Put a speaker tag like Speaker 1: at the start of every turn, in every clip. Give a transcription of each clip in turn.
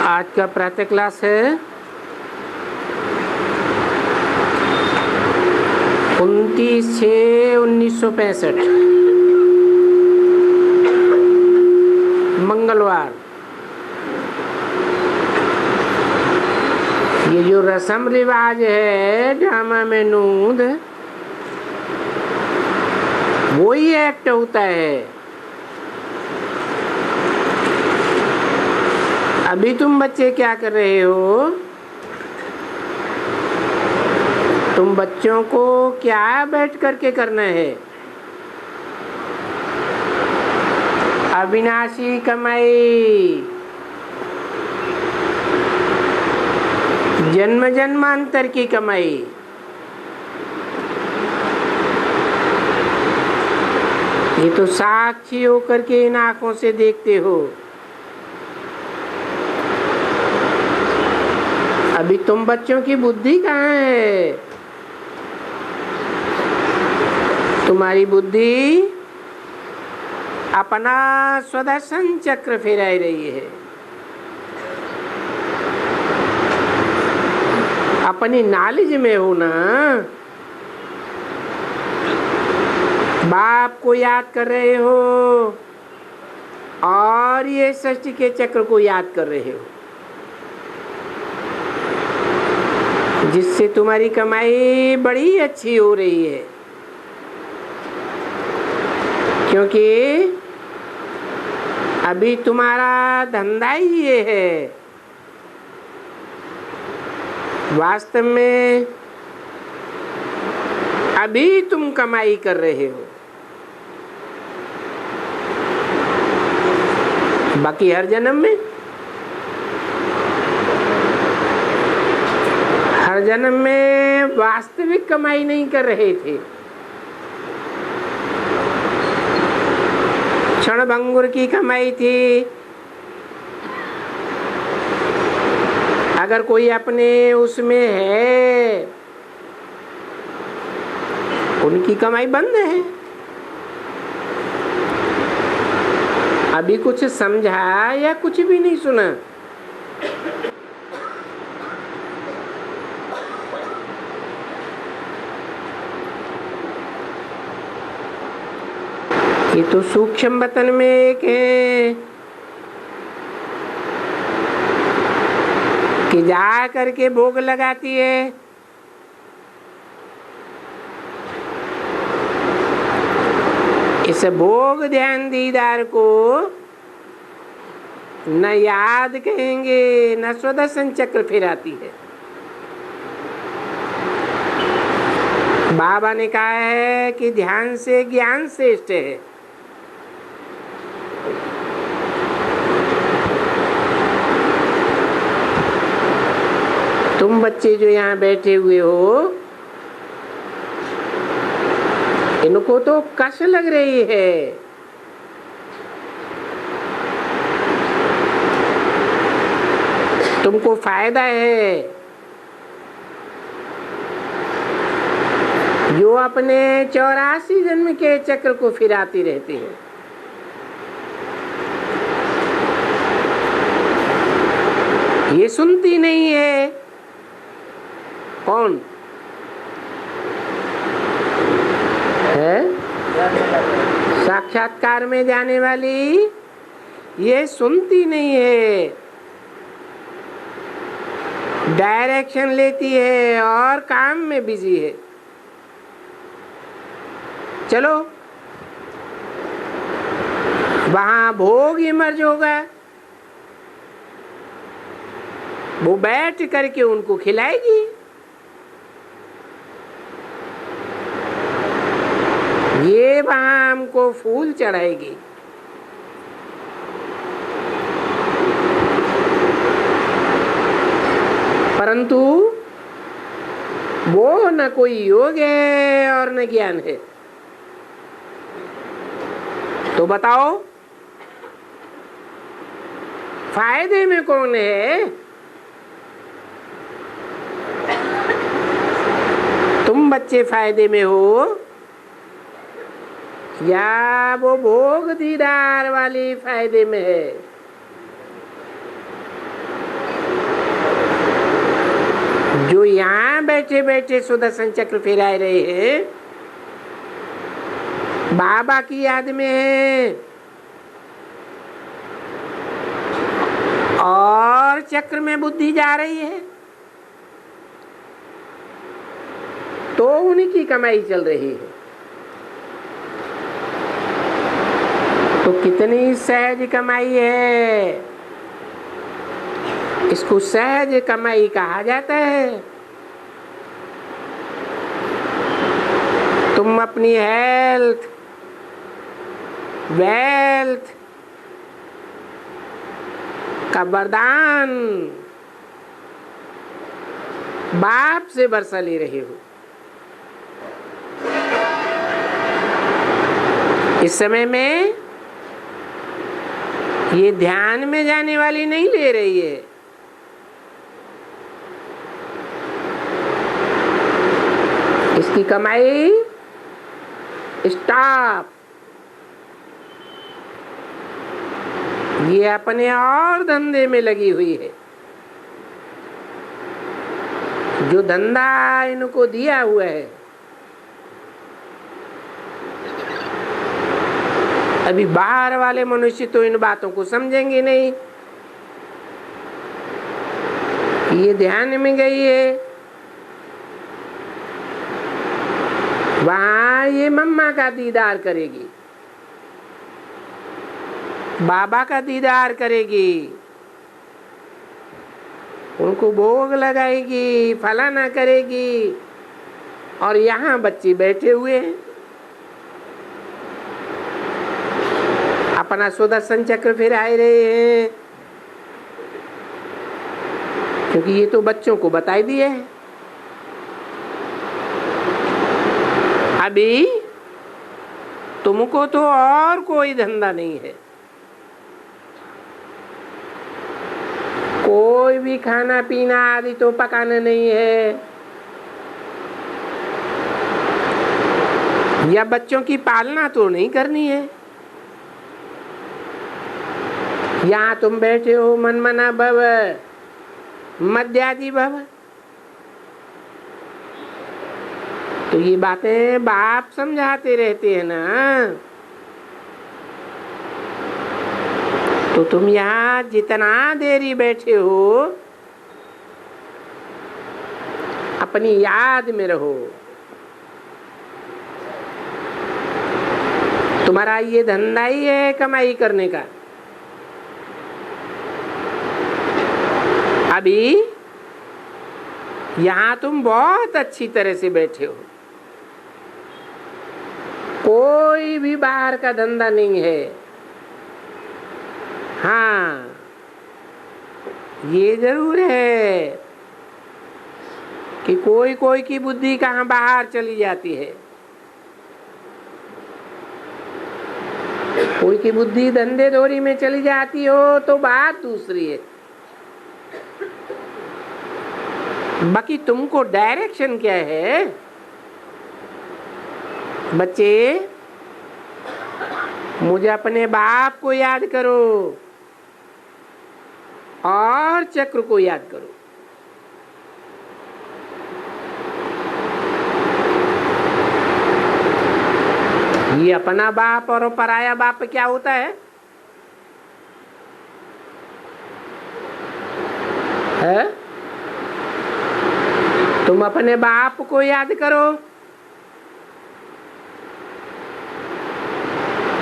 Speaker 1: आज का प्रातः क्लास है 29/6/1965 मंगलवार। ये जो रस्म रिवाज है ड्रामा में नूंद, वो ही एक्ट होता है। अभी तुम बच्चे क्या कर रहे हो? तुम बच्चों को क्या बैठ करके करना है? अविनाशी कमाई, जन्म जन्मांतर की कमाई। ये तो साक्षी होकर के इन आंखों से देखते हो। अभी तुम बच्चों की बुद्धि कहाँ है? तुम्हारी बुद्धि अपना स्वदर्शन चक्र फेराई रही है, अपनी नॉलेज में हो ना। बाप को याद कर रहे हो और ये सृष्टि के चक्र को याद कर रहे हो, जिससे तुम्हारी कमाई बड़ी अच्छी हो रही है। क्योंकि अभी तुम्हारा धंधा ही ये है। वास्तव में अभी तुम कमाई कर रहे हो, बाकी हर जन्म में वास्तविक कमाई नहीं कर रहे थे। क्षण भंगुर की कमाई थी। अगर कोई अपने उसमें है, उनकी कमाई बंद है। अभी कुछ समझा या कुछ भी नहीं सुना? ये तो सूक्ष्म वतन में एक है कि जा करके भोग लगाती है। इस भोग ध्यान दीदार को न याद कहेंगे, न स्वदर्शन चक्र फिराती है। बाबा ने कहा है कि ध्यान से ज्ञान श्रेष्ठ है। तुम बच्चे जो यहाँ बैठे हुए हो, इनको तो कश लग रही है। तुमको फायदा है जो अपने 84 जन्म के चक्र को फिराती रहती है। ये सुनती नहीं है। कौन है? साक्षात्कार में जाने वाली ये सुनती नहीं है, डायरेक्शन लेती है और काम में बिजी है। चलो वहां भोग इमर्ज होगा, वो बैठ करके उनको खिलाएगी। ये वहां हमको फूल चढ़ाएगी। परंतु वो न कोई योग है और न ज्ञान है। तो बताओ फायदे में कौन है? तुम बच्चे फायदे में हो या वो भोग दीदार वाली फायदे में है? जो यहाँ बैठे बैठे सुदर्शन चक्र फिरा रहे हैं, बाबा की याद में है और चक्र में बुद्धि जा रही है, तो उनकी कमाई चल रही है। तो कितनी सहज कमाई है, इसको सहज कमाई कहा जाता है। तुम अपनी हेल्थ, वेल्थ का वरदान बाप से बरसा ले रहे हो। इस समय में ये ध्यान में जाने वाली नहीं ले रही है, इसकी कमाई स्टॉप। ये अपने और धंधे में लगी हुई है। जो धंधा इनको दिया हुआ है, अभी बाहर वाले मनुष्य तो इन बातों को समझेंगे नहीं। ये ध्यान में गई है, वहां ये मम्मा का दीदार करेगी, बाबा का दीदार करेगी, उनको भोग लगाएगी, फलाना करेगी, और यहाँ बच्चे बैठे हुए हैं अपना सुदर्शन चक्र फिराए रहे हैं, क्योंकि ये तो बच्चों को बताई दिए है। अभी तुमको तो और कोई धंधा नहीं है, कोई भी खाना पीना आदि तो पकाना नहीं है, या बच्चों की पालना तो नहीं करनी है। यहाँ तुम बैठे हो मनमना भव, मध्यादि भव, तो ये बातें बाप समझाते रहते हैं ना। तो तुम यहाँ जितना देरी बैठे हो अपनी याद में रहो। तुम्हारा ये धंधा ही है कमाई करने का। अभी यहाँ तुम बहुत अच्छी तरह से बैठे हो, कोई भी बाहर का धंधा नहीं है। हाँ, ये जरूर है कि कोई कोई की बुद्धि कहाँ बाहर चली जाती है, कोई की बुद्धि धंधे दौरी में चली जाती हो तो बात दूसरी है। बाकी तुमको डायरेक्शन क्या है बच्चे? मुझे अपने बाप को याद करो और चक्र को याद करो। ये अपना बाप और पराया बाप क्या होता है? तुम अपने बाप को याद करो,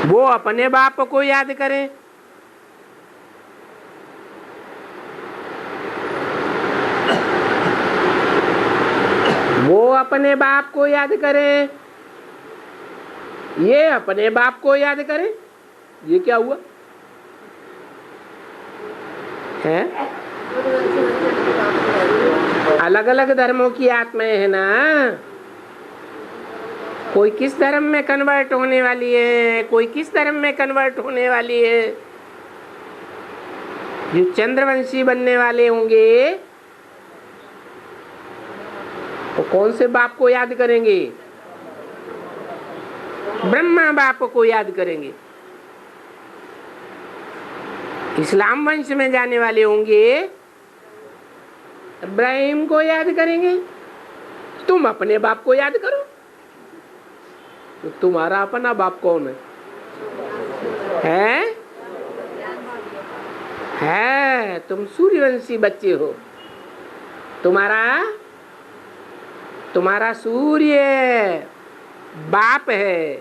Speaker 1: वो अपने बाप को याद करें। वो अपने बाप को याद करें, ये अपने बाप को याद करें। ये क्या हुआ है? अलग अलग धर्मों की आत्माएं है ना, कोई किस धर्म में कन्वर्ट होने वाली है, कोई किस धर्म में कन्वर्ट होने वाली है। जो चंद्रवंशी बनने वाले होंगे वो कौन से बाप को याद करेंगे? ब्रह्मा बाप को याद करेंगे। इस्लाम वंश में जाने वाले होंगे इब्राहिम को याद करेंगे, तुम अपने बाप को याद करो। तो तुम्हारा अपना बाप कौन है? है तुम सूर्यवंशी बच्चे हो। तुम्हारा सूर्य बाप है।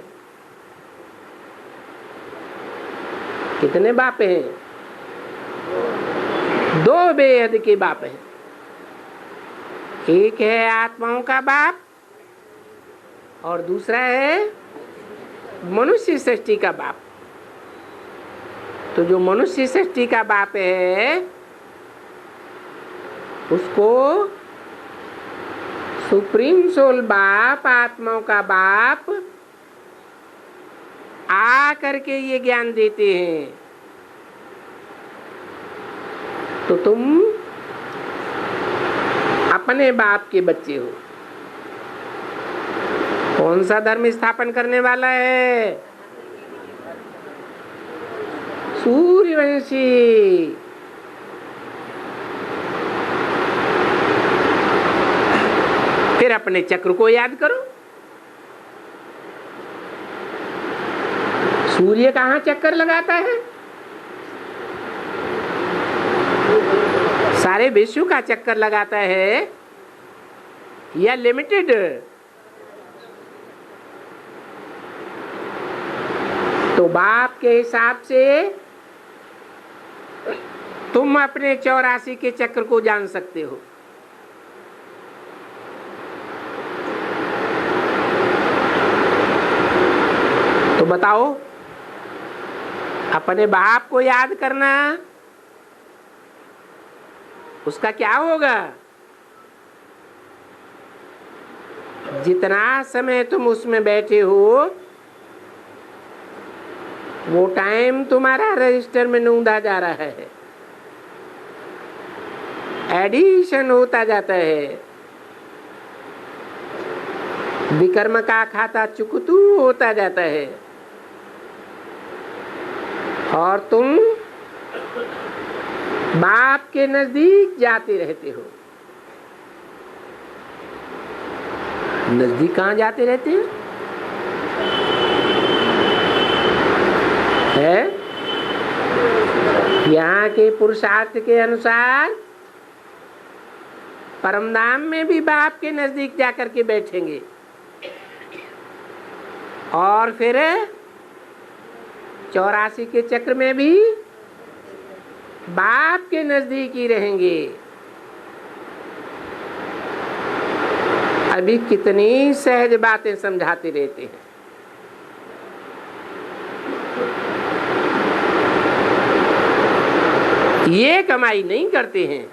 Speaker 1: कितने बाप हैं? 2 बेहद के बाप हैं। एक है आत्माओं का बाप और दूसरा है मनुष्य सृष्टि का बाप। तो जो मनुष्य सृष्टि का बाप है उसको सुप्रीम सोल बाप, आत्माओं का बाप आ करके ये ज्ञान देते हैं। तो तुम अपने बाप के बच्चे हो। कौन सा धर्म स्थापन करने वाला है? सूर्यवंशी। फिर अपने चक्र को याद करो। सूर्य कहाँ चक्कर लगाता है? सारे विश्व का चक्कर लगाता है या लिमिटेड? तो बाप के हिसाब से तुम अपने 84 के चक्र को जान सकते हो। तो बताओ, अपने बाप को याद करना उसका क्या होगा? जितना समय तुम उसमें बैठे हो वो टाइम तुम्हारा रजिस्टर में नोंदा जा रहा है, एडिशन होता जाता है। विकर्म का खाता चुकतू होता जाता है और तुम बाप के नजदीक जाते रहते हो। नजदीक कहाँ जाते रहते हैं? यहाँ के पुरुषार्थ के अनुसार परमधाम में भी बाप के नजदीक जाकर के बैठेंगे और फिर 84 के चक्र में भी बाप के नजदीक ही रहेंगे। अभी कितनी सहज बातें समझाते रहते हैं। ये कमाई नहीं करते हैं।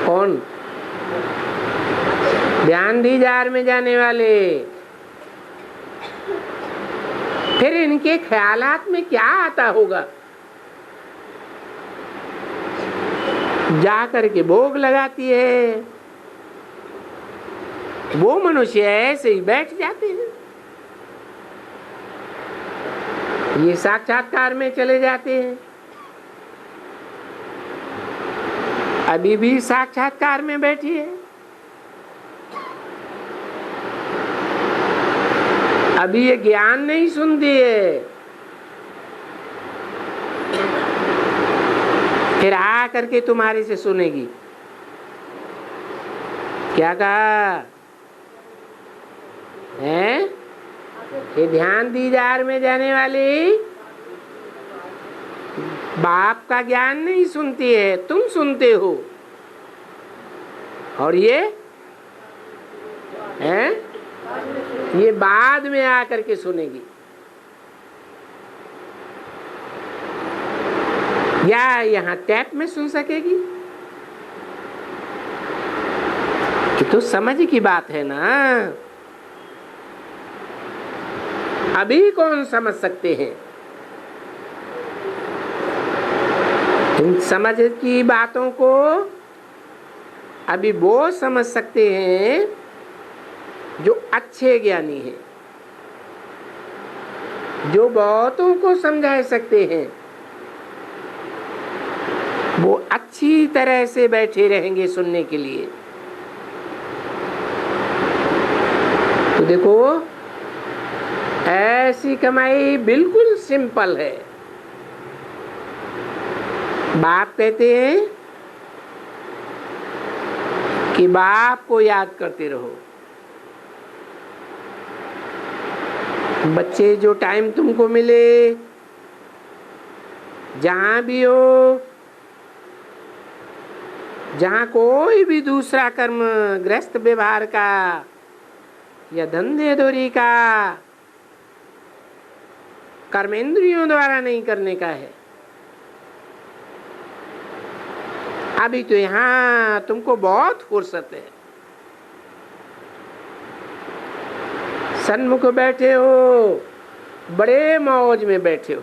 Speaker 1: कौन? ध्यान दीजार में जाने वाले। फिर इनके ख्यालात में क्या आता होगा? जा करके भोग लगाती है, वो मनुष्य ऐसे ही बैठ जाते हैं। ये साक्षात्कार में चले जाते हैं। अभी भी साक्षात्कार में बैठी है। अभी ये ज्ञान नहीं सुनती है। फिर आ करके तुम्हारे से सुनेगी। क्या कहा है? ये ध्यान दीदार में जाने वाली बाप का ज्ञान नहीं सुनती है, तुम सुनते हो। और ये है, ये बाद में आकर के सुनेगी। या यहाँ टैप में सुन सकेगी? ये तो समझ की बात है ना। अभी कौन समझ सकते हैं? इन समझ की बातों को अभी वो समझ सकते हैं जो अच्छे ज्ञानी हैं, जो बहुतों को समझा सकते हैं। वो अच्छी तरह से बैठे रहेंगे सुनने के लिए। तो देखो, ऐसी कमाई बिल्कुल सिंपल है। बाप कहते हैं कि बाप को याद करते रहो। बच्चे, जो टाइम तुमको मिले, जहां भी हो, जहां कोई भी दूसरा कर्म गृहस्थ व्यवहार का या धंधे दोरी का कर्मेंद्रियों द्वारा नहीं करने का है, अभी तो यहाँ तुमको बहुत फुर्सत है। सन्मुख बैठे हो, बड़े मौज में बैठे हो,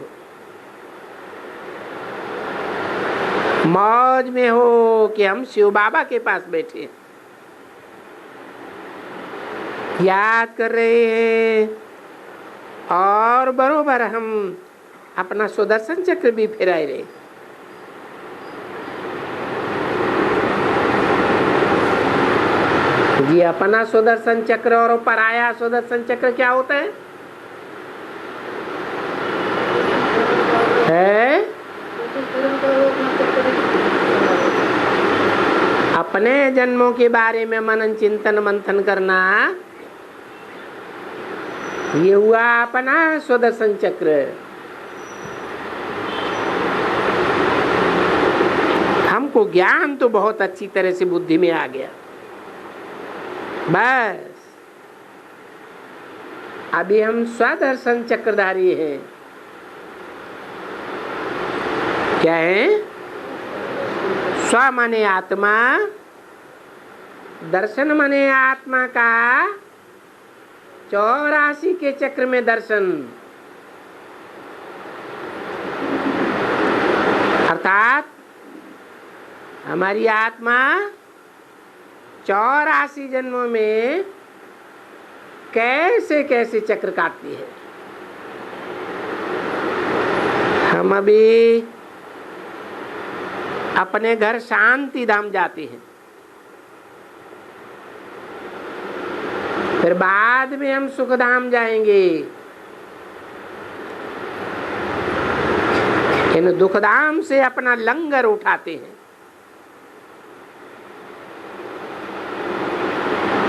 Speaker 1: मौज में हो कि हम शिव बाबा के पास बैठे हैं, याद कर रहे हैं, और बरोबर हम अपना सुदर्शन चक्र भी फिराए रहे। ये अपना सुदर्शन चक्र और पराया सुदर्शन चक्र क्या होता है? अपने जन्मों के बारे में मनन चिंतन मंथन करना, ये हुआ अपना सुदर्शन चक्र। हमको ज्ञान तो बहुत अच्छी तरह से बुद्धि में आ गया, बस अभी हम स्वदर्शन चक्रधारी हैं। क्या है? स्व माने आत्मा, दर्शन माने आत्मा का 84 के चक्र में दर्शन, अर्थात हमारी आत्मा 84 जन्मों में कैसे कैसे चक्र काटती है। हम अभी अपने घर शांति धाम जाते हैं, फिर बाद में हम सुख धाम जाएंगे। इन दुख धाम से अपना लंगर उठाते हैं।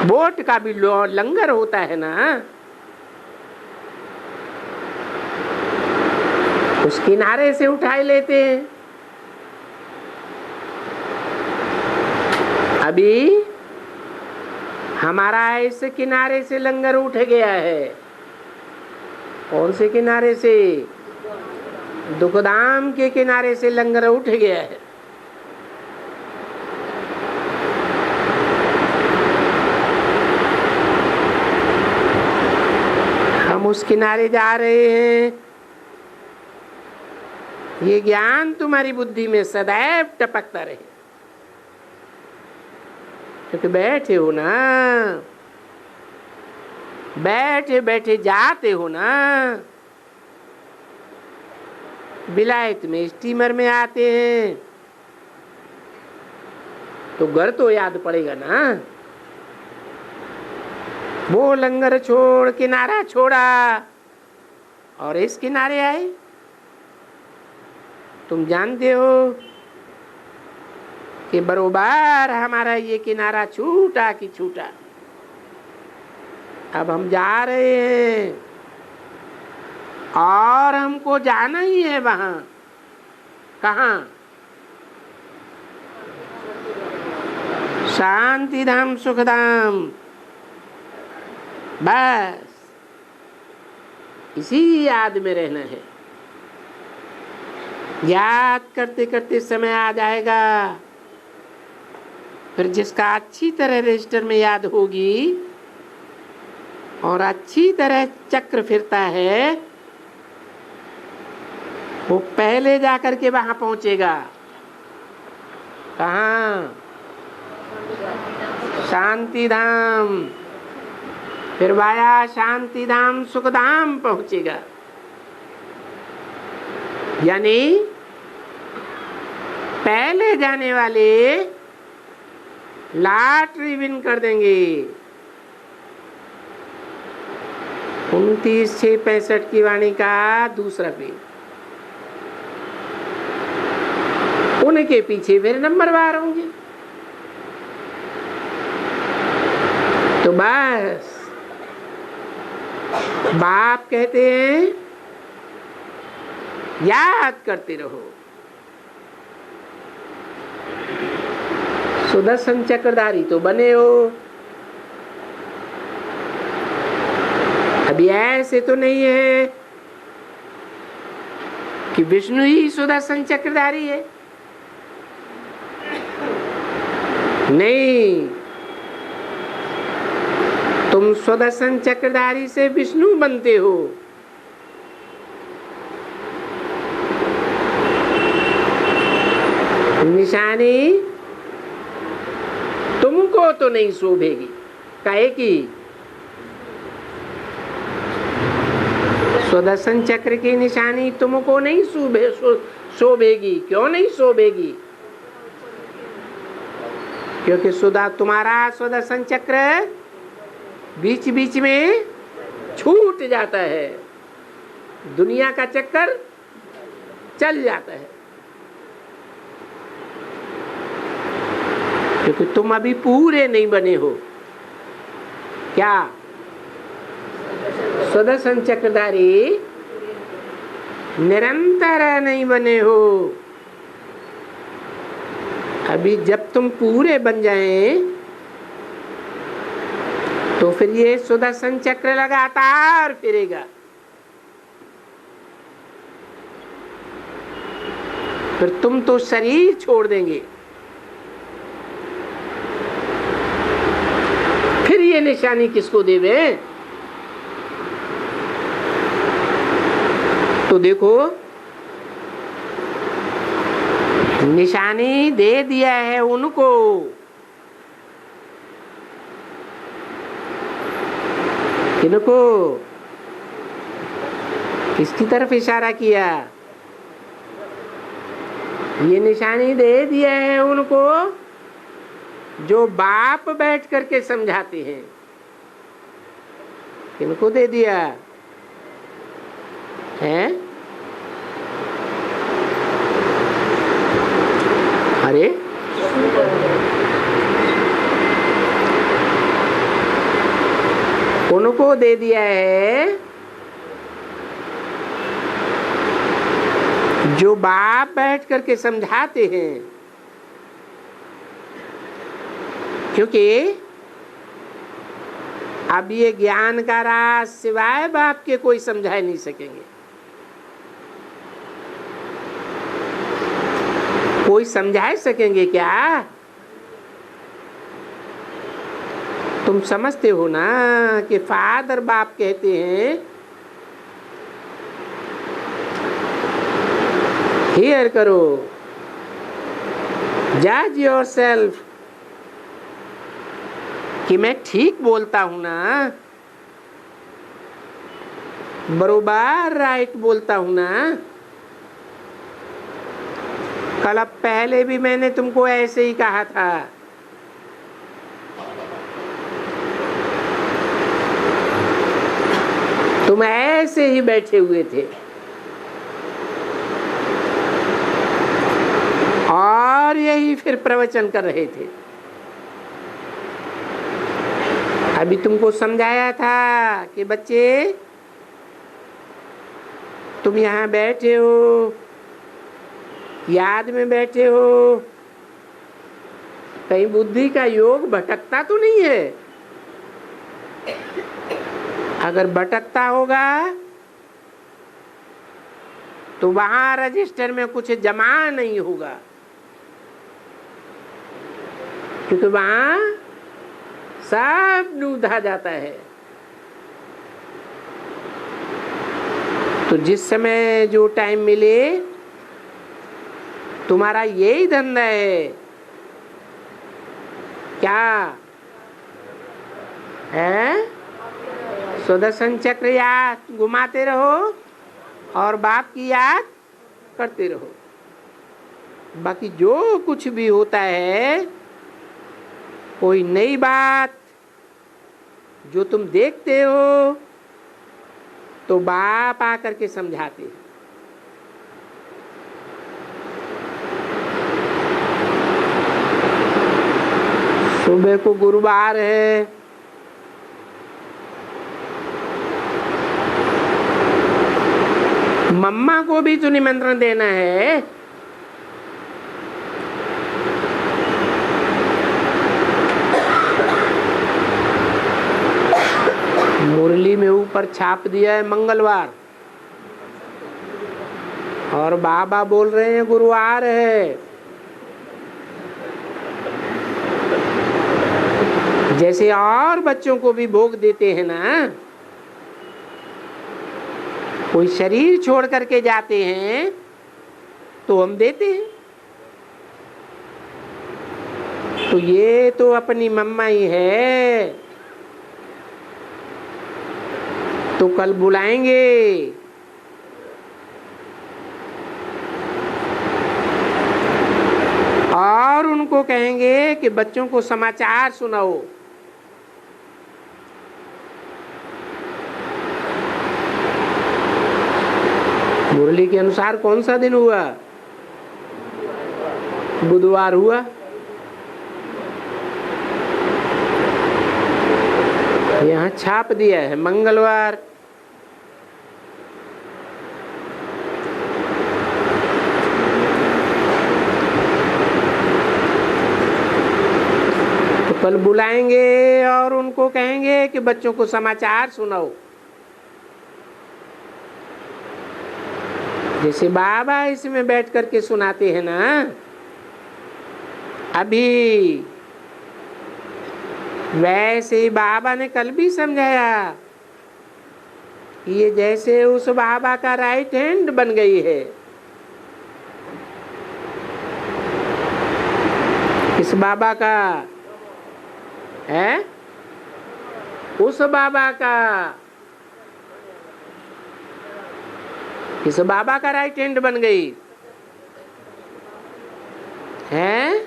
Speaker 1: बोट का भी लंगर होता है ना, उस किनारे से उठाए लेते हैं। अभी हमारा इस किनारे से लंगर उठ गया है। कौन से किनारे से? दुखधाम के किनारे से लंगर उठ गया है। हम उस किनारे जा रहे हैं। ये ज्ञान तुम्हारी बुद्धि में सदैव टपकता रहे, क्योंकि बैठे हो ना, बैठे बैठे जाते हो ना। विलायत में स्टीमर में आते हैं तो घर तो याद पड़ेगा ना। वो लंगर छोड़ किनारा छोड़ा और इस किनारे आए। तुम जानते हो कि बरोबर हमारा ये किनारा छूटा कि छूटा। अब हम जा रहे हैं और हमको जाना ही है वहां। कहाँ? शांति धाम, सुख धाम। बस इसी याद में रहना है। याद करते करते समय आ जाएगा, फिर जिसका अच्छी तरह रजिस्टर में याद होगी और अच्छी तरह चक्र फिरता है, वो पहले जाकर के वहां पहुंचेगा। कहाँ? शांति धाम। फिर वाया शांति धाम सुख धाम पहुंचेगा। यानी पहले जाने वाले लॉटरी विन कर देंगे। 29/6/65 की वाणी का दूसरा पेज। उनके पीछे फिर नंबरवार होंगे। तो बस बाप कहते हैं याद करते रहो। सुदर्शन चक्रधारी तो बने हो, अभी ऐसे तो नहीं है कि विष्णु ही सुदर्शन चक्रधारी है। नहीं, तुम सुदर्शन चक्रधारी से विष्णु बनते हो। निशानी तुमको तो नहीं शोभेगी, काहे की सुदर्शन चक्र की निशानी तुमको नहीं शोभेगी। क्यों नहीं शोभेगी? क्योंकि तुम्हारा सुदर्शन चक्र बीच बीच में छूट जाता है, दुनिया का चक्कर चल जाता है। क्योंकि तुम अभी पूरे नहीं बने हो। क्या सुदर्शन चक्रधारी निरंतर नहीं बने हो? अभी जब तुम पूरे बन जाएं तो फिर ये सुदर्शन चक्र लगातार फिरेगा। फिर तुम तो शरीर छोड़ देंगे। फिर ये निशानी किसको देवे? तो देखो, निशानी दे दिया है उनको। किनको? किसकी तरफ इशारा किया? ये निशानी दे दिया है उनको जो बाप बैठ करके समझाते हैं। किनको दे दिया है? अरे उनको दे दिया है जो बाप बैठ करके समझाते हैं। क्योंकि अब ये ज्ञान का राज सिवाय बाप के कोई समझा नहीं सकेंगे। कोई समझा सकेंगे क्या? तुम समझते हो ना कि फादर बाप कहते हैं हियर करो, जज योरसेल्फ, कि मैं ठीक बोलता हूं ना, बरोबर राइट बोलता हूं ना। कल अब पहले भी मैंने तुमको ऐसे ही कहा था। तुम ऐसे ही बैठे हुए थे और यही फिर प्रवचन कर रहे थे। अभी तुमको समझाया था कि बच्चे तुम यहाँ बैठे हो, याद में बैठे हो, कहीं बुद्धि का योग भटकता तो नहीं है? अगर भटकता होगा तो वहां रजिस्टर में कुछ जमा नहीं होगा, क्योंकि वहां सब लूधा जाता है। तो जिस समय जो टाइम मिले, तुम्हारा यही धंधा है। क्या है? सुदर्शन चक्र याद घुमाते रहो और बाप की याद करते रहो। बाकी जो कुछ भी होता है, कोई नई बात जो तुम देखते हो तो बाप आकर के समझाते हैं। सुबह को गुरुवार है, मम्मा को भी तो निमंत्रण देना है। मुरली में ऊपर छाप दिया है मंगलवार, और बाबा बोल रहे हैं गुरुवार है। जैसे और बच्चों को भी भोग देते हैं ना, कोई शरीर छोड़ करके जाते हैं तो हम देते हैं। तो ये तो अपनी मम्मा ही है, तो कल बुलाएंगे। और उनको कहेंगे कि बच्चों को समाचार सुनाओ। मुरली के अनुसार कौन सा दिन हुआ? बुधवार हुआ। यहाँ छाप दिया है मंगलवार। तो कल बुलाएंगे और उनको कहेंगे कि बच्चों को समाचार सुनाओ। जैसे बाबा इसमें बैठ करके सुनाते हैं ना, अभी वैसे ही बाबा ने कल भी समझाया। ये जैसे उस बाबा का राइट हैंड बन गई है। किस बाबा का है? उस बाबा का। किस बाबा का राइट हैंड बन गई है?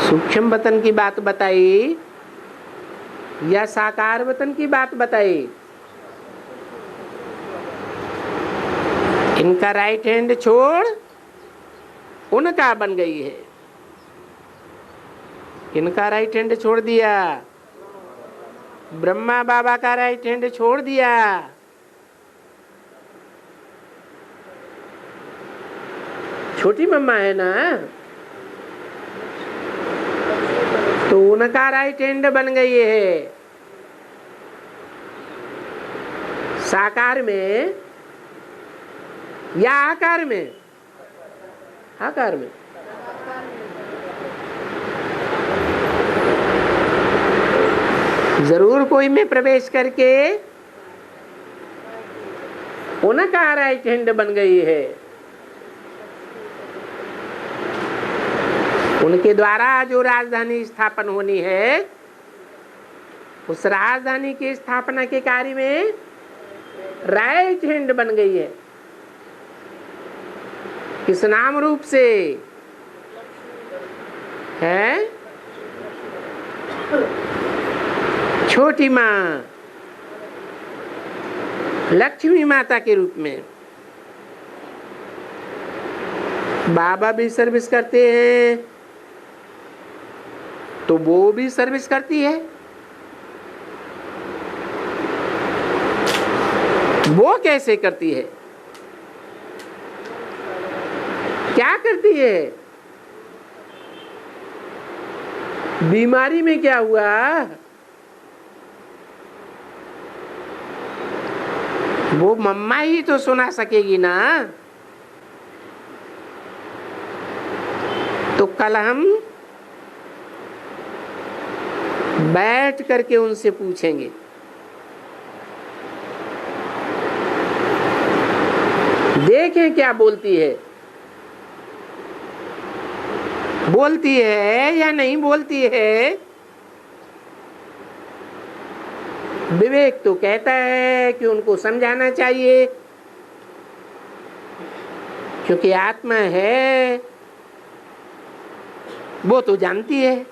Speaker 1: सूक्ष्म वतन की बात बताई या साकार वतन की बात बताई? इनका राइट हैंड छोड़ उनका बन गई है। इनका राइट हैंड छोड़ दिया, ब्रह्मा बाबा का राइट हैंड छोड़ दिया। छोटी मम्मा है ना, तो उनका राइट हैंड बन गई है। साकार में या आकार में? आकार में। जरूर कोई में प्रवेश करके उनका राइट हैंड बन गई है। उनके द्वारा जो राजधानी स्थापन होनी है, उस राजधानी की स्थापना के कार्य में राइट हैंड बन गई है। किस नाम रूप से है? छोटी माँ, लक्ष्मी माता के रूप में। बाबा भी सर्विस करते हैं तो वो भी सर्विस करती है। वो कैसे करती है? क्या करती है? बीमारी में क्या हुआ? वो मम्मा ही तो सुना सकेगी ना। तो कल हम बैठ करके उनसे पूछेंगे। देखें क्या बोलती है, बोलती है या नहीं बोलती है। विवेक तो कहता है कि उनको समझाना चाहिए, क्योंकि आत्मा है वो तो जानती है,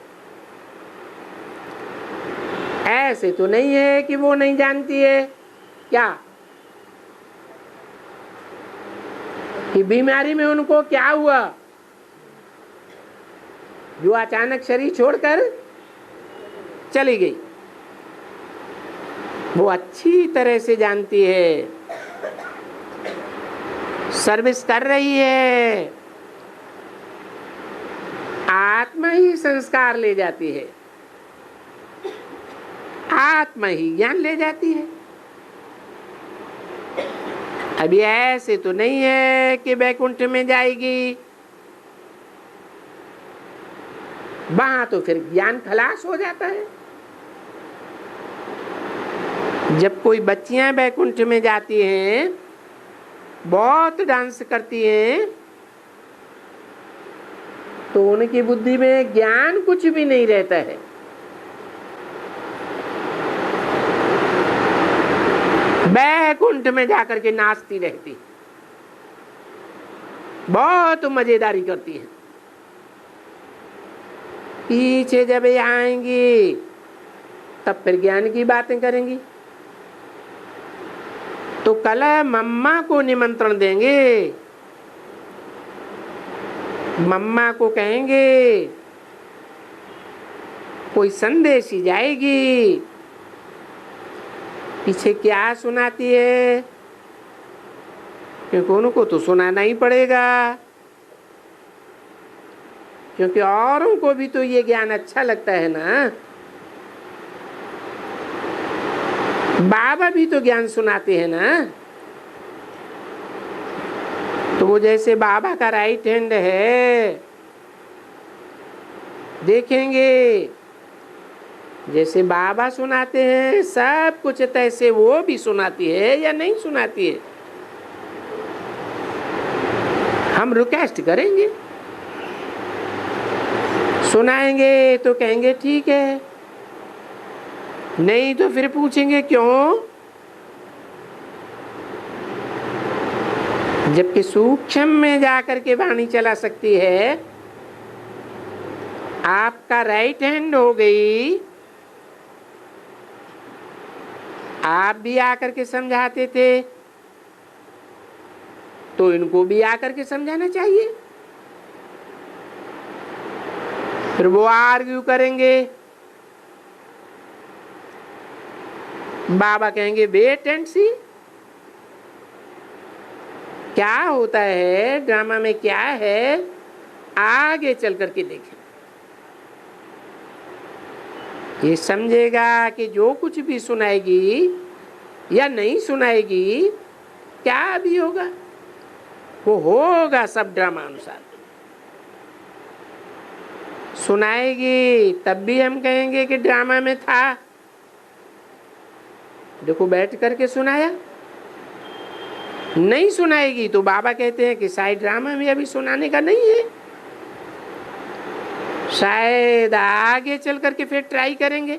Speaker 1: ऐसे तो नहीं है कि वो नहीं जानती है। क्या कि बीमारी में उनको क्या हुआ, जो अचानक शरीर छोड़कर चली गई, वो अच्छी तरह से जानती है, सर्विस कर रही है। आत्मा ही संस्कार ले जाती है, आत्मा ही ज्ञान ले जाती है। अभी ऐसे तो नहीं है कि वैकुंठ में जाएगी, वहां तो फिर ज्ञान खलास हो जाता है। जब कोई बच्चियां वैकुंठ में जाती हैं, बहुत डांस करती हैं, तो उनकी बुद्धि में ज्ञान कुछ भी नहीं रहता है। वैकुंठ में जाकर के नाचती रहती, बहुत मजेदारी करती है। पीछे जब ये आएंगी तब फिर ज्ञान की बातें करेंगी। तो कल मम्मा को निमंत्रण देंगे, मम्मा को कहेंगे, कोई संदेश ही जाएगी, पीछे क्या सुनाती है, क्योंकि उनको तो सुनाना ही पड़ेगा, क्योंकि औरों को भी तो ये ज्ञान अच्छा लगता है ना। बाबा भी तो ज्ञान सुनाते हैं ना। तो वो जैसे बाबा का राइट हैंड है, देखेंगे जैसे बाबा सुनाते हैं सब कुछ, तैसे वो भी सुनाती है या नहीं सुनाती है। हम रिक्वेस्ट करेंगे, सुनाएंगे तो कहेंगे ठीक है, नहीं तो फिर पूछेंगे क्यों। जबकि सूक्ष्म में जाकर के वाणी चला सकती है, आपका राइट हैंड हो गई, आप भी आकर के समझाते थे, तो इनको भी आकर के समझाना चाहिए। फिर वो आर्ग्यू करेंगे, बाबा कहेंगे वेट एंड सी, क्या होता है ड्रामा में, क्या है आगे चल करके देखें। ये समझेगा कि जो कुछ भी सुनाएगी या नहीं सुनाएगी, क्या भी होगा, वो होगा सब ड्रामा अनुसार। सुनाएगी तब भी हम कहेंगे कि ड्रामा में था, देखो बैठ करके सुनाया। नहीं सुनाएगी तो बाबा कहते हैं कि शायद ड्रामा में अभी सुनाने का नहीं है, शायद आगे चल करके फिर ट्राई करेंगे,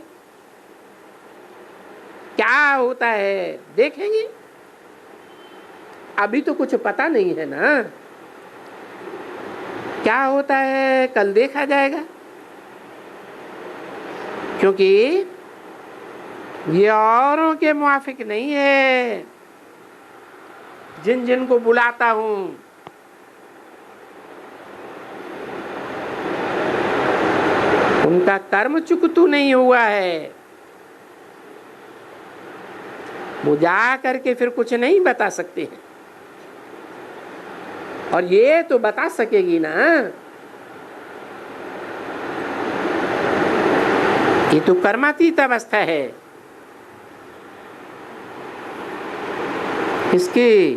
Speaker 1: क्या होता है देखेंगे। अभी तो कुछ पता नहीं है ना, क्या होता है कल देखा जाएगा। क्योंकि ये औरों के मुआफिक नहीं है। जिन जिन को बुलाता हूं उनका कर्म चुकतू नहीं हुआ है, वो जा करके फिर कुछ नहीं बता सकते हैं। और ये तो बता सकेगी ना, ये तो कर्मातीत अवस्था है। इसकी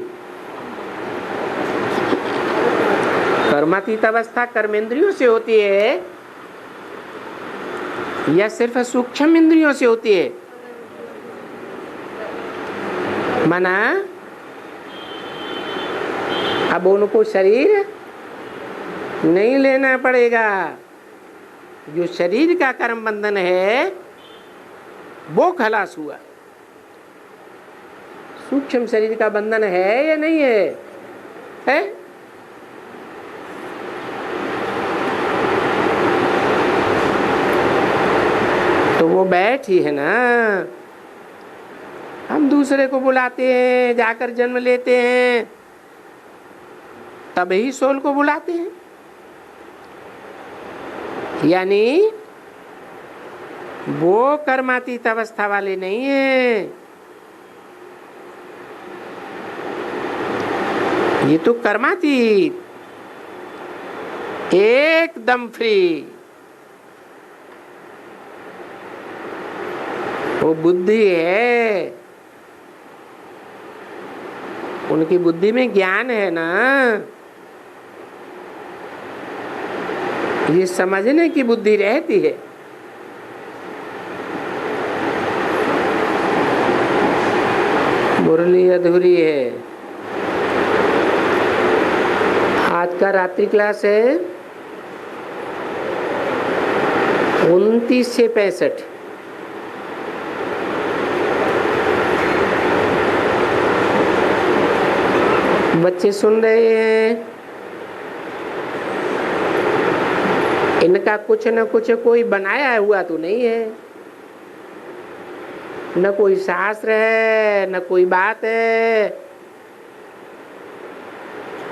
Speaker 1: कर्मातीत अवस्था कर्मेंद्रियों से होती है या सिर्फ सूक्ष्म इंद्रियों से होती है? माना अब उनको शरीर नहीं लेना पड़ेगा, जो शरीर का कर्म बंधन है वो खलास हुआ। सूक्ष्म शरीर का बंधन है या नहीं है? है? वो बैठ ही है ना। हम दूसरे को बुलाते हैं, जाकर जन्म लेते हैं, तब ही सोल को बुलाते हैं। यानी वो कर्मातीत अवस्था वाले नहीं है, ये तो कर्मातीत, एकदम फ्री। वो बुद्धि है, उनकी बुद्धि में ज्ञान है ना, ये समझने की बुद्धि रहती है। मुरली अधूरी है। आज का रात्रि क्लास है 29 से 65। बच्चे सुन रहे हैं, इनका कुछ न कुछ कोई बनाया हुआ तो नहीं है, न कोई शास्त्र है, न कोई बात है।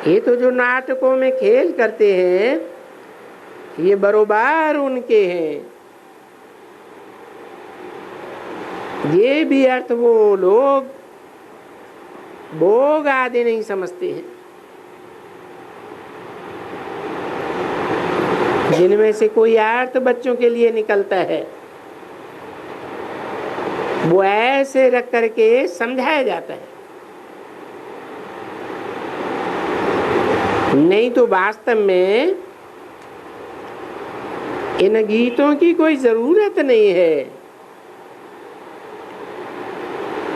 Speaker 1: ये तो जो नाटकों में खेल करते हैं, ये बरोबर उनके हैं। ये भी अर्थ वो लोग भोग आदि नहीं समझते हैं, जिनमें से कोई अर्थ बच्चों के लिए निकलता है, वो ऐसे रख करके समझाया जाता है। नहीं तो वास्तव में इन गीतों की कोई जरूरत नहीं है।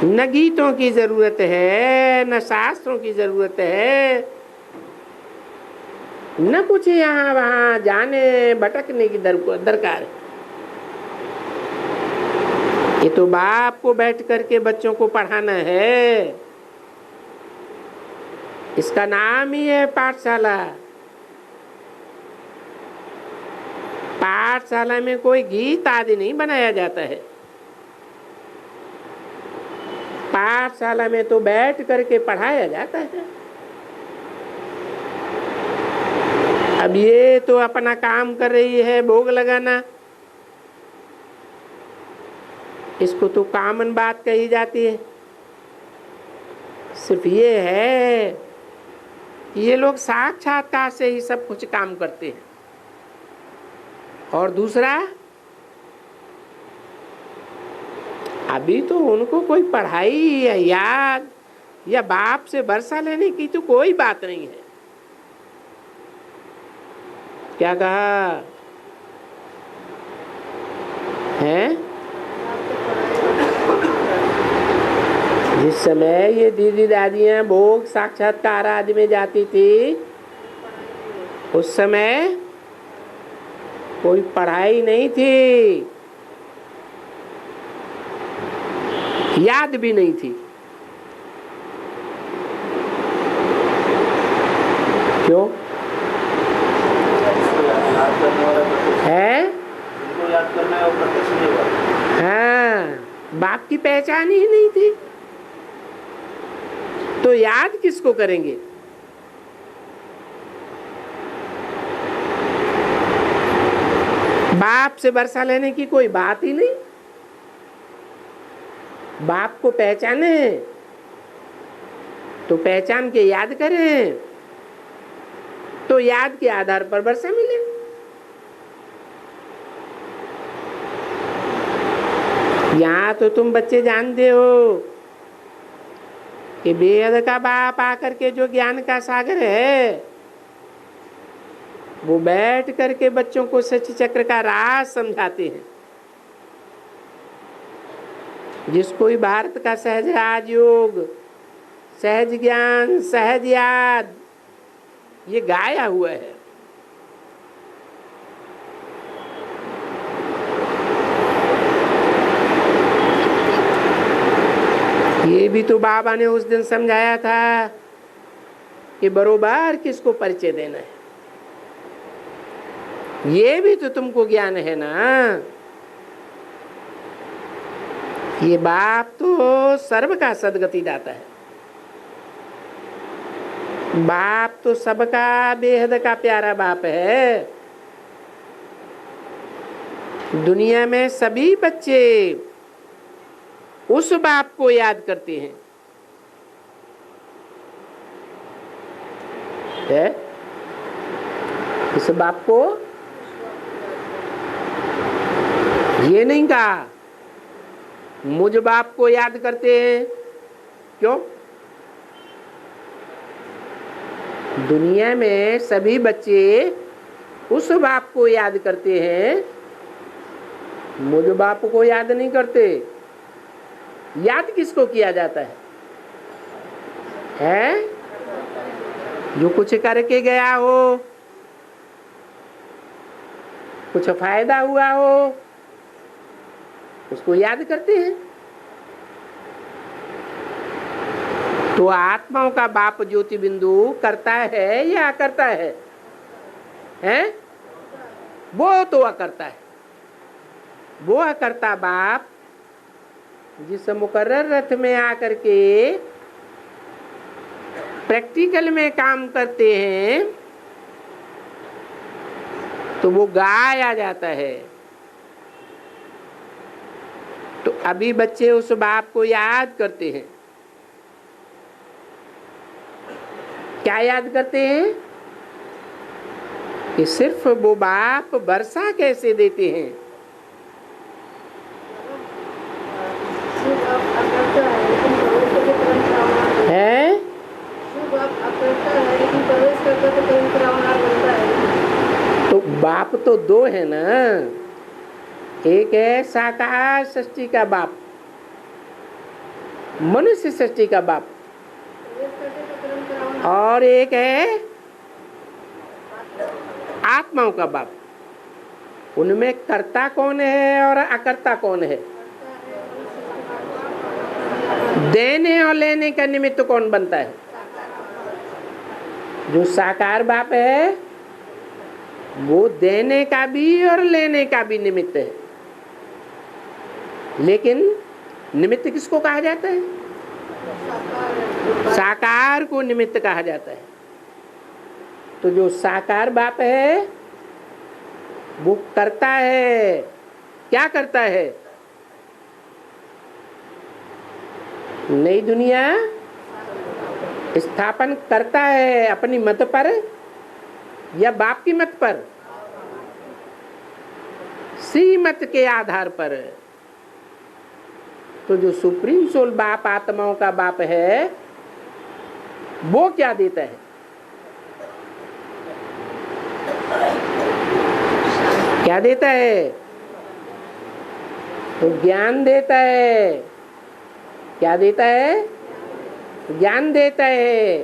Speaker 1: न गीतों की जरूरत है, न शास्त्रों की जरूरत है, न कुछ यहाँ वहाँ जाने भटकने की दरकार। ये तो बाप को बैठ करके बच्चों को पढ़ाना है। इसका नाम ही है पाठशाला। पाठशाला में कोई गीत आदि नहीं बनाया जाता है। पाठशाला में तो बैठ करके पढ़ाया जाता है। अब ये तो अपना काम कर रही है, भोग लगाना, इसको तो कॉमन बात कही जाती है। सिर्फ ये है कि ये लोग साक्षात्कार से ही सब कुछ काम करते हैं। और दूसरा, अभी तो उनको कोई पढ़ाई या याद या बाप से वर्षा लेने की तो कोई बात नहीं है। क्या कहा है? जिस समय ये दीदी दादियां भोग साक्षात्कार आदि में जाती थी, उस समय कोई पढ़ाई नहीं थी, याद भी नहीं थी। क्यों है? हाँ, बाप की पहचान ही नहीं थी, तो याद किसको करेंगे? बाप से वर्षा लेने की कोई बात ही नहीं। बाप को पहचाने तो पहचान के याद करें, तो याद के आधार पर वर्षा मिले। यहाँ तो तुम बच्चे जानते हो कि वेद का बाप आकर के जो ज्ञान का सागर है, वो बैठ करके बच्चों को सच्ची चक्र का राज समझाते हैं। जिसको भी भारत का सहज राजयोग, सहज ज्ञान, सहज याद, ये गाया हुआ है। ये भी तो बाबा ने उस दिन समझाया था कि बरोबर किसको परिचय देना है। ये भी तो तुमको ज्ञान है ना। ये बाप तो सर्व का सदगति दाता है। बाप तो सबका बेहद का प्यारा बाप है। दुनिया में सभी बच्चे उस बाप को याद करते हैं। है इस बाप को ये नहीं कहा मुझ बाप को याद करते हैं। क्यों? दुनिया में सभी बच्चे उस बाप को याद करते हैं, मुझ बाप को याद नहीं करते। याद किसको किया जाता है? जो कुछ करके गया हो, कुछ फायदा हुआ हो, उसको याद करते हैं। तो आत्माओं का बाप ज्योति बिंदु करता है या करता है? वो तो अकर्ता है। वो अकर्ता बाप जिस मुकर्रर रथ में आकर के प्रैक्टिकल में काम करते हैं तो वो गाया जाता है। तो अभी बच्चे उस बाप को याद करते हैं। क्या याद करते हैं? कि सिर्फ वो बाप वर्षा कैसे देते हैं। तो बाप तो दो है ना, एक है साकार सृष्टि का बाप, मनुष्य सृष्टि का बाप, और एक है आत्माओं का बाप। उनमें कर्ता कौन है और अकर्ता कौन है? देने और लेने का निमित्त कौन बनता है? जो साकार बाप है वो देने का भी और लेने का भी निमित्त है। लेकिन निमित्त किसको कहा जाता है? साकार को निमित्त कहा जाता है। तो जो साकार बाप है वो करता है। क्या करता है? नई दुनिया स्थापन करता है अपनी मत पर या बाप की मत पर? श्रीमत के आधार पर। तो जो सुप्रीम सोल बाप आत्माओं का बाप है वो क्या देता है? क्या देता है? तो ज्ञान देता है। क्या देता है? ज्ञान देता है।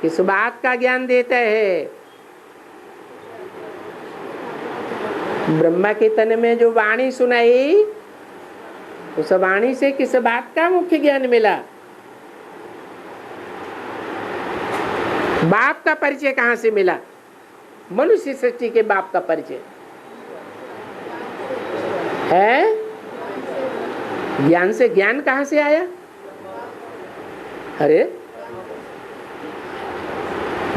Speaker 1: किस बात का ज्ञान देता है? ब्रह्मा के तन में जो वाणी सुनाई उस वाणी से किस बात का मुख्य ज्ञान मिला? बाप का परिचय कहाँ से मिला? मनुष्य सृष्टि के बाप का परिचय है। ज्ञान से। ज्ञान कहाँ से आया? अरे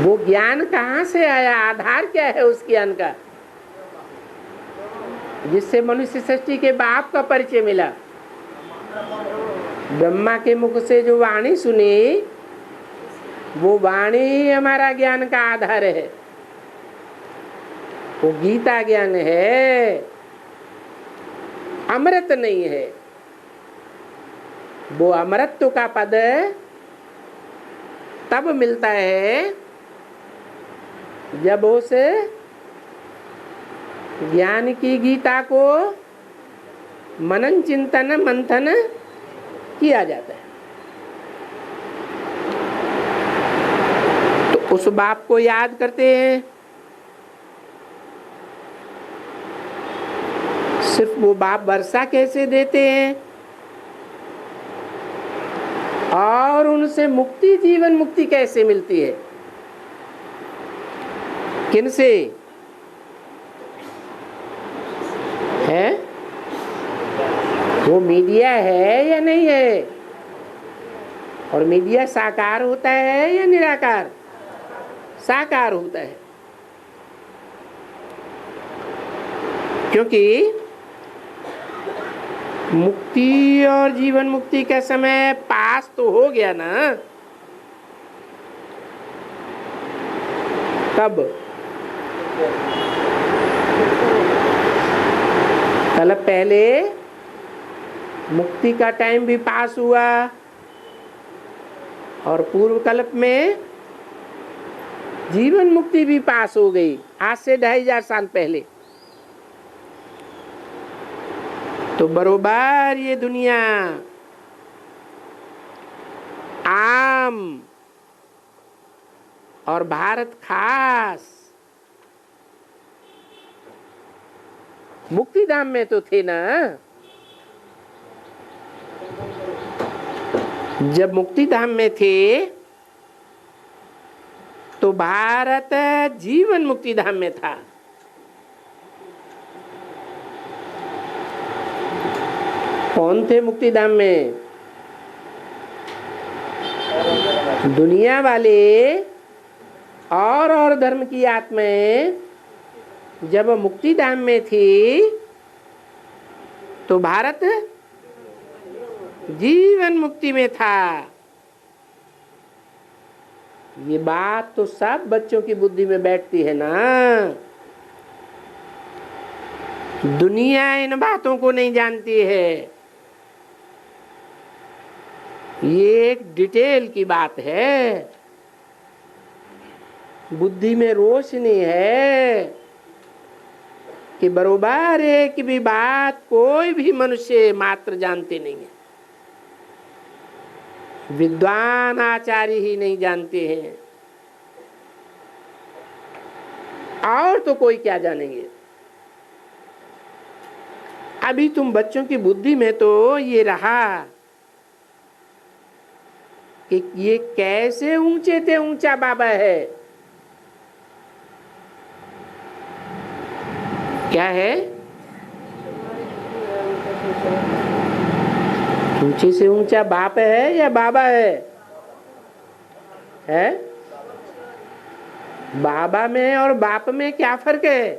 Speaker 1: वो ज्ञान कहाँ से आया? आधार क्या है उस ज्ञान का जिससे मनुष्य सृष्टि के बाप का परिचय मिला? ब्रह्मा के मुख से जो वाणी सुनी वो वाणी ही हमारा ज्ञान का आधार है। वो गीता ज्ञान है, अमृत नहीं है। वो अमृतत्व का पद तब मिलता है जब उस ज्ञान की गीता को मनन चिंतन मंथन किया जाता है। तो उस बाप को याद करते हैं। सिर्फ वो बाप वर्षा कैसे देते हैं और उनसे मुक्ति, जीवन मुक्ति कैसे मिलती है? किनसे है? वो मीडिया है या नहीं है? और मीडिया साकार होता है या निराकार? साकार होता है, क्योंकि मुक्ति और जीवन मुक्ति का समय पास तो हो गया ना। कब? कल पहले मुक्ति का टाइम भी पास हुआ और पूर्व कल्प में जीवन मुक्ति भी पास हो गई, आज से 2500 साल पहले। तो बरोबर ये दुनिया आम और भारत खास मुक्तिधाम में तो थे ना। जब मुक्तिधाम में थे तो भारत जीवन मुक्तिधाम में था। कौन थे मुक्तिधाम में? दुनिया वाले और धर्म की आत्माएं जब मुक्तिधाम में थी तो भारत जीवन मुक्ति में था। ये बात तो सब बच्चों की बुद्धि में बैठती है ना। दुनिया इन बातों को नहीं जानती है। ये एक डिटेल की बात है, बुद्धि में रोशनी है कि बरोबर एक भी बात कोई भी मनुष्य मात्र जानते नहीं है। विद्वान आचार्य ही नहीं जानते हैं, और तो कोई क्या जानेंगे। अभी तुम बच्चों की बुद्धि में तो ये रहा कि ये कैसे ऊंचे से ऊंचा बाबा है। क्या है? ऊंचे से ऊंचा बाप है या बाबा है? है? बाबा में और बाप में क्या फर्क है?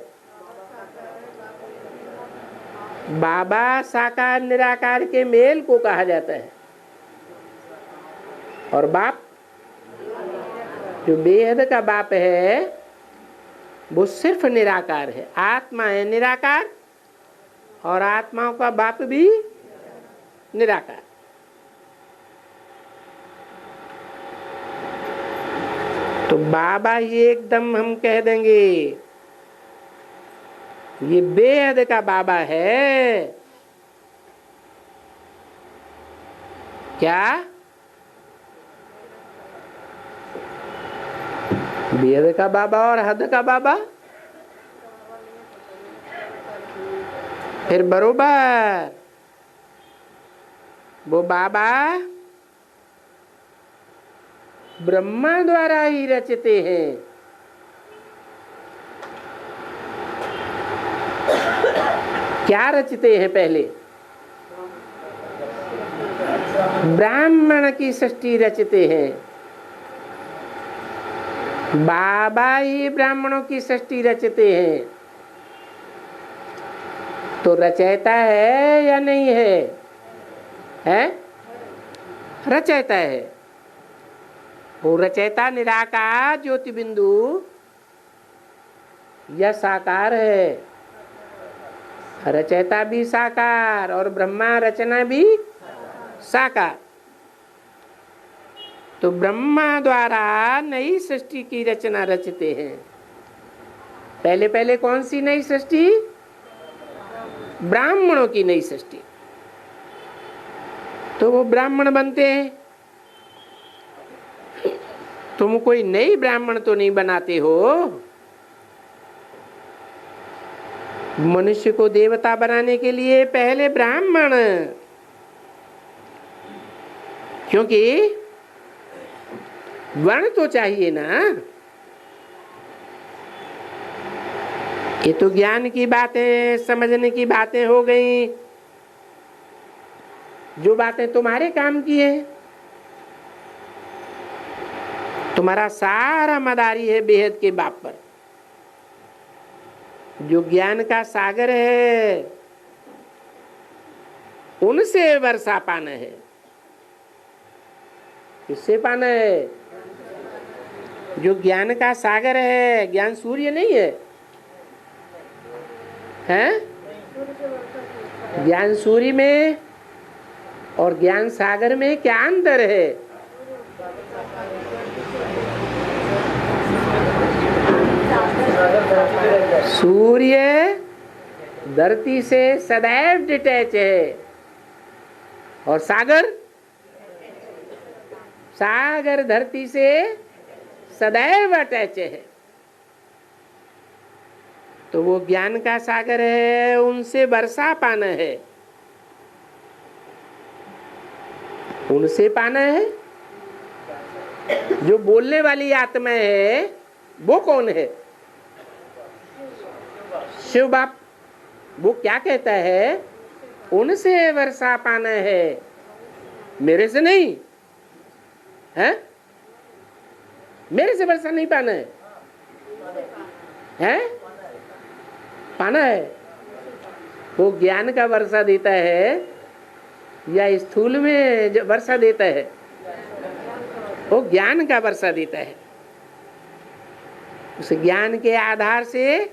Speaker 1: बाबा साकार निराकार के मेल को कहा जाता है, और बाप जो बेहद का बाप है वो सिर्फ निराकार है। आत्मा है निराकार और आत्माओं का बाप भी निराकार। तो बाबा ये एकदम हम कह देंगे ये बेहद का बाबा है। क्या? बेहद का बाबा और हद का बाबा? फिर बरोबर वो बाबा ब्रह्मा द्वारा ही रचते हैं। क्या रचते हैं? पहले ब्राह्मण की सृष्टि रचते हैं। बाबा ही ब्राह्मणों की सृष्टि रचते हैं। तो रचयिता है या नहीं है? है? रचयिता है। वो रचयिता निराकार ज्योति बिंदु या साकार है। रचयिता भी साकार और ब्रह्मा रचना भी साकार। तो ब्रह्मा द्वारा नई सृष्टि की रचना रचते हैं। पहले पहले कौन सी नई सृष्टि? ब्राह्मणों की नई सृष्टि। तो वो ब्राह्मण बनते हैं। तुम कोई नई ब्राह्मण तो नहीं बनाते हो। मनुष्य को देवता बनाने के लिए पहले ब्राह्मण, क्योंकि वर्ण तो चाहिए ना। ये तो ज्ञान की बातें समझने की बातें हो गई। जो बातें तुम्हारे काम की है, तुम्हारा सारा मदारी है बेहद के बाप पर। जो ज्ञान का सागर है उनसे वर्षा पाना है। किससे पाना है? जो ज्ञान का सागर है। ज्ञान सूर्य नहीं है, हैं? ज्ञान सूर्य में और ज्ञान सागर में क्या अंतर है? सूर्य धरती से सदैव डिटैच है और सागर धरती से सदैव अटैच है। तो वो ज्ञान का सागर है, उनसे वर्षा पाना है, उनसे पाना है। जो बोलने वाली आत्मा है वो कौन है? शिव बाप। वो क्या कहता है? उनसे वर्षा पाना है, मेरे से नहीं है। मेरे से वर्षा नहीं पाना है, हैं? पाना है। वो ज्ञान का वर्षा देता है या स्थूल में वर्षा देता है? वो ज्ञान का वर्षा देता है। उस ज्ञान के आधार से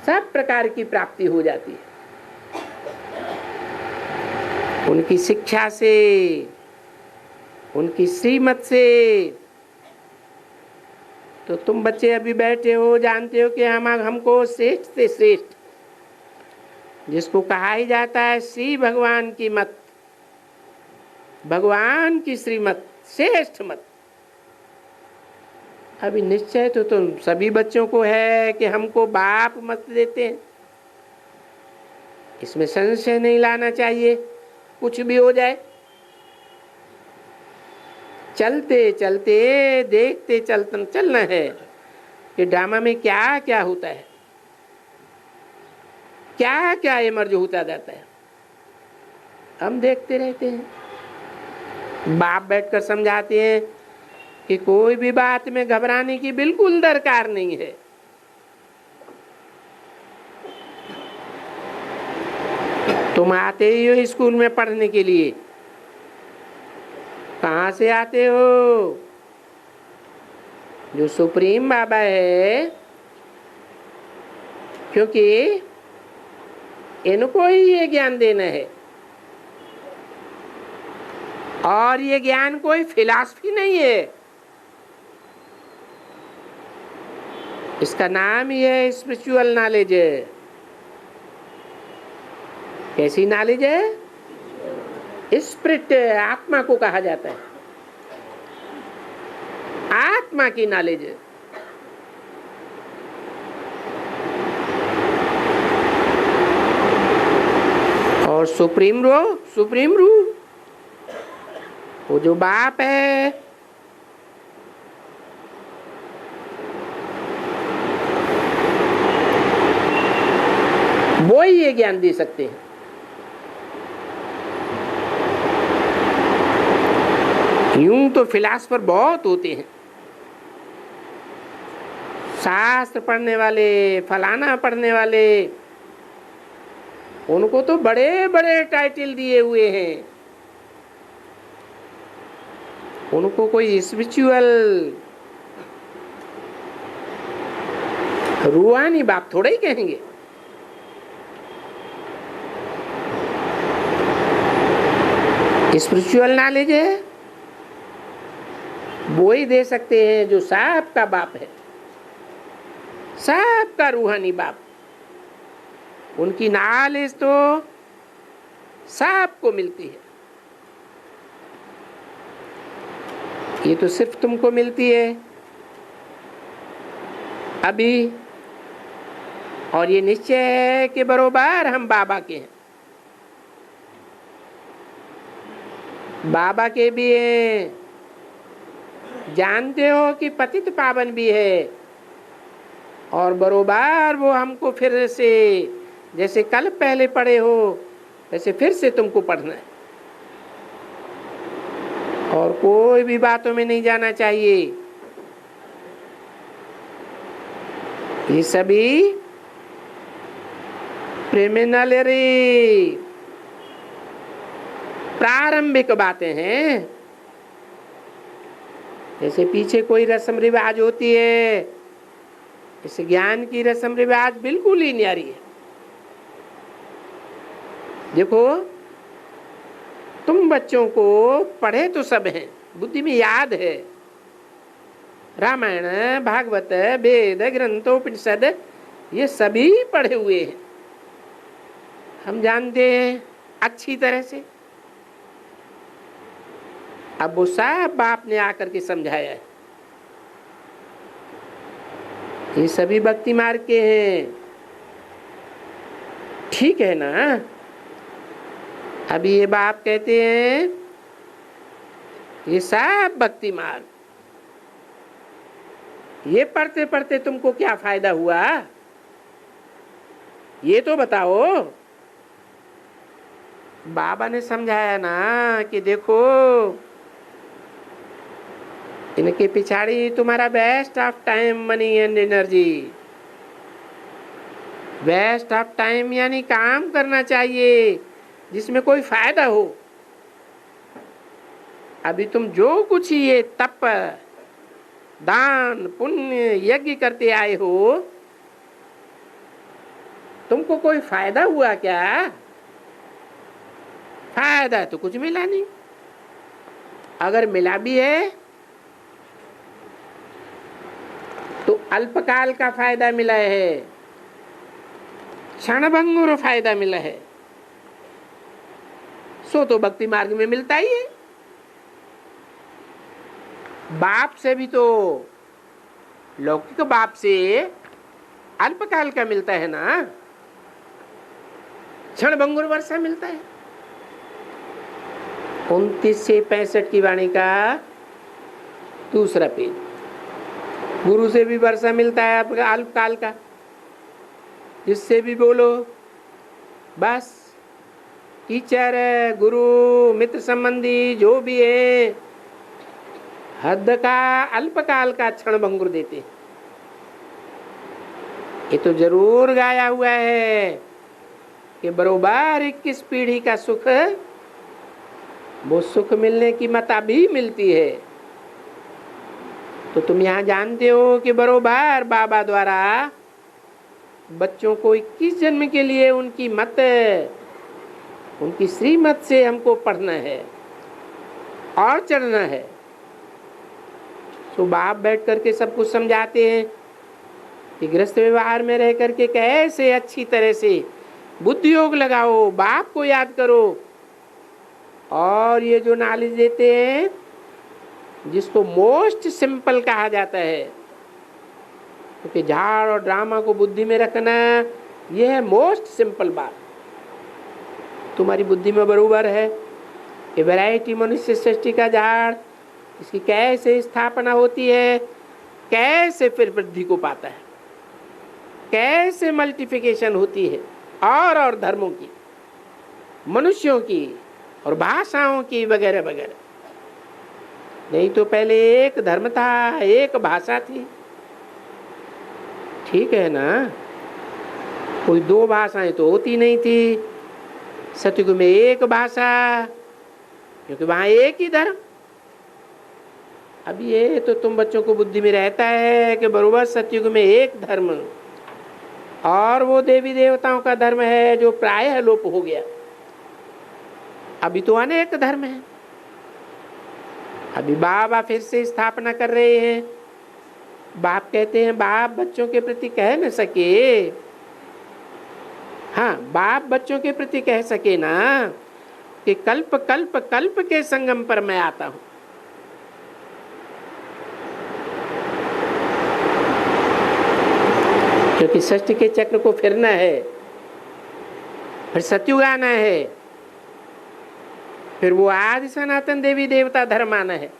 Speaker 1: सब प्रकार की प्राप्ति हो जाती है। उनकी शिक्षा से, उनकी श्रीमत से। तो तुम बच्चे अभी बैठे हो, जानते हो कि हमको श्रेष्ठ से श्रेष्ठ, जिसको कहा ही जाता है श्री भगवान की मत, भगवान की श्रीमत, श्रेष्ठ मत। अभी निश्चय तो तुम सभी बच्चों को है कि हमको बाप मत देते हैं। इसमें संशय नहीं लाना चाहिए, कुछ भी हो जाए। चलते चलते देखते चलना है कि ड्रामा में क्या क्या होता है, क्या क्या इमर्ज होता जाता है। हम देखते रहते हैं। बाप बैठकर समझाते हैं कि कोई भी बात में घबराने की बिल्कुल दरकार नहीं है। तुम आते ही हो स्कूल में पढ़ने के लिए, कहाँ से आते हो? जो सुप्रीम बाबा है, क्योंकि इनको ही ये ज्ञान देना है। और ये ज्ञान कोई फिलॉसफी नहीं है, इसका नाम ही है स्पिरिचुअल नॉलेज है। कैसी नॉलेज है? स्पिरिट, आत्मा को कहा जाता है, आत्मा की नॉलेज है। और सुप्रीम रू वो जो बाप है, वो ही ये ज्ञान दे सकते हैं। यूं तो फिलासफर बहुत होते हैं, शास्त्र पढ़ने वाले, फलाना पढ़ने वाले, उनको तो बड़े बड़े टाइटल दिए हुए हैं। उनको कोई स्पिरिचुअल रूहानी बाप थोड़ा ही कहेंगे। स्पिरिचुअल नॉलेज है वो ही दे सकते हैं जो साहब का बाप है, साहब का रूहानी बाप। उनकी नॉलेज तो साहब को मिलती है, ये तो सिर्फ तुमको मिलती है अभी। और ये निश्चय है कि बरोबर हम बाबा के हैं, बाबा के भी हैं। जानते हो कि पतित पावन भी है, और बरोबर वो हमको फिर से, जैसे कल पहले पढ़े हो वैसे फिर से तुमको पढ़ना है और कोई भी बातों में नहीं जाना चाहिए। ये सभी प्रिलिमिनरी प्रारंभिक बातें हैं। जैसे पीछे कोई रस्म रिवाज होती है, इस ज्ञान की रस्म रिवाज बिल्कुल ही न्यारी है। देखो तुम बच्चों को पढ़े तो सब हैं, बुद्धि में याद है, रामायण भागवत वेद ग्रंथ उपनिषद ये सभी पढ़े हुए हैं, हम जानते हैं अच्छी तरह से। अब वो सब बाप ने आकर के समझाया है। ये सभी भक्ति मार्ग के हैं, ठीक है ना। अभी ये बाप कहते हैं ये सब भक्ति मार्ग, ये पढ़ते पढ़ते तुमको क्या फायदा हुआ ये तो बताओ। बाबा ने समझाया ना कि देखो इनके पिछाड़ी तुम्हारा waste of time money and energy. Waste of time यानी काम करना चाहिए जिसमें कोई फायदा हो। अभी तुम जो कुछ ये तप दान पुण्य यज्ञ करते आए हो, तुमको कोई फायदा हुआ क्या? फायदा तो कुछ मिला नहीं। अगर मिला भी है तो अल्पकाल का फायदा मिला है, क्षणभंगुर फायदा मिला है, सो तो भक्ति मार्ग में मिलता ही है। बाप से भी तो, लौकिक बाप से अल्पकाल का मिलता है ना, क्षणभंगुर वर्षा मिलता है। 29 से 65 की वाणी का दूसरा पेज। गुरु से भी वर्षा मिलता है आपका अल्पकाल का, जिससे भी बोलो बस। टीचर गुरु मित्र संबंधी जो भी है हद का अल्पकाल का क्षणभंगुर देते। ये तो जरूर गाया हुआ है कि बरोबर 21 पीढ़ी का सुख, वो सुख मिलने की मत अभी मिलती है। तो तुम यहाँ जानते हो कि बरोबर बाबा द्वारा बच्चों को 21 जन्म के लिए उनकी मत, उनकी श्रीमत से हमको पढ़ना है और चढ़ना है। तो बाप बैठ करके सब कुछ समझाते हैं कि गृहस्थ व्यवहार में रह करके कैसे अच्छी तरह से बुद्धि योग लगाओ, बाप को याद करो। और ये जो नॉलेज देते हैं जिसको मोस्ट सिंपल कहा जाता है, क्योंकि झाड़ और ड्रामा को बुद्धि में रखना ये है मोस्ट सिंपल बात। तुम्हारी बुद्धि में बरोबर है कि वैरायटी मनुष्य सृष्टि का झाड़, इसकी कैसे स्थापना होती है, कैसे फिर वृद्धि को पाता है, कैसे मल्टीप्लिकेशन होती है, और धर्मों की, मनुष्यों की और भाषाओं की वगैरह वगैरह। नहीं तो पहले एक धर्म था, एक भाषा थी, ठीक है ना। कोई दो भाषाएं तो होती नहीं थी। सतयुग में एक भाषा, क्योंकि वहां एक ही धर्म। अब ये तो तुम बच्चों को बुद्धि में रहता है कि बरोबर सतयुग में एक धर्म, और वो देवी देवताओं का धर्म है जो प्रायः लोप हो गया। अभी तो अनेक धर्म है। अभी बाबा फिर से स्थापना कर रहे हैं। बाप कहते हैं बाप बच्चों के प्रति कह न सके, हाँ बाप बच्चों के प्रति कह सके ना कि कल्प कल्प कल्प के संगम पर मैं आता हूं। क्योंकि सृष्टि के चक्र को फिरना है, फिर सतयुग आना है, फिर वो आदि सनातन देवी देवता धर्म आना है।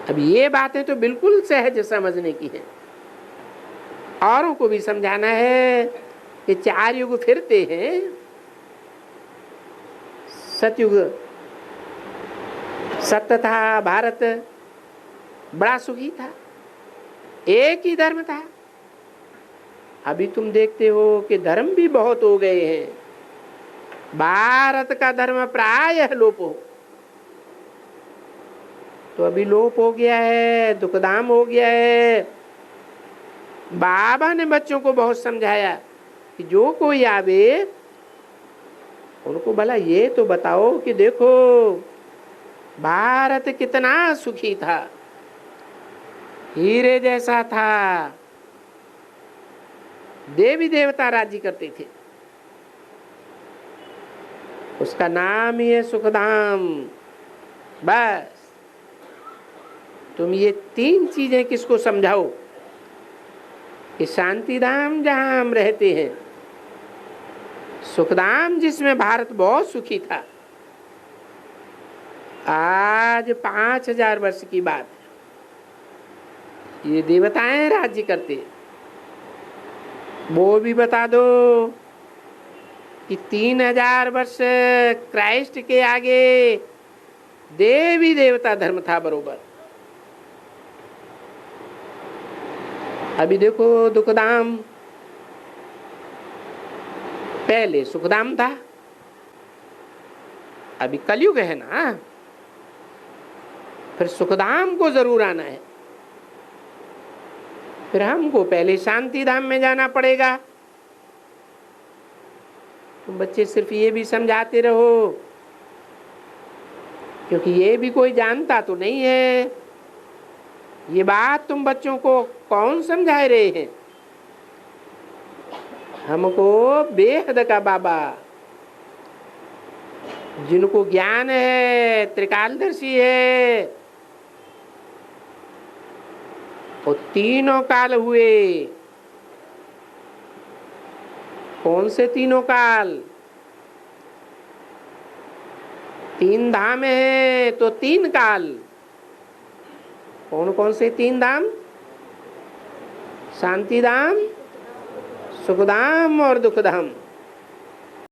Speaker 1: अब ये बातें तो बिल्कुल सहज समझने की है। औरों को भी समझाना है कि 4 युग फिरते हैं, सतयुग सत्य था, भारत बड़ा सुखी था, एक ही धर्म था। अभी तुम देखते हो कि धर्म भी बहुत हो गए हैं। भारत का धर्म प्रायः लोप हो, तो अभी लोप हो गया है, दुखधाम हो गया है। बाबा ने बच्चों को बहुत समझाया कि जो कोई आवे उनको भला ये तो बताओ कि देखो भारत कितना सुखी था, हीरे जैसा था, देवी देवता राज्य करते थे, उसका नाम ही है सुखधाम। बस तुम ये 3 चीजें किसको समझाओ कि शांतिधाम जहां हम रहते हैं, सुखधाम जिसमें भारत बहुत सुखी था, आज 5000 वर्ष की बात है, ये देवताएं राज्य करते। वो भी बता दो कि 3000 वर्ष क्राइस्ट के आगे देवी देवता धर्म था बरोबर। अभी देखो दुखधाम, पहले सुखधाम था, अभी कलयुग है ना, फिर सुखधाम को जरूर आना है, फिर हमको पहले शांति धाम में जाना पड़ेगा। तुम बच्चे सिर्फ ये भी समझाते रहो, क्योंकि ये भी कोई जानता तो नहीं है। ये बात तुम बच्चों को कौन समझा रहे हैं? हमको बेहद का बाबा, जिनको ज्ञान है, त्रिकालदर्शी है, वो तीनों काल हुए। कौन से तीनों काल? 3 धाम है तो 3 काल। कौन कौन से 3 धाम? शांति धाम, सुखधाम और दुखधाम।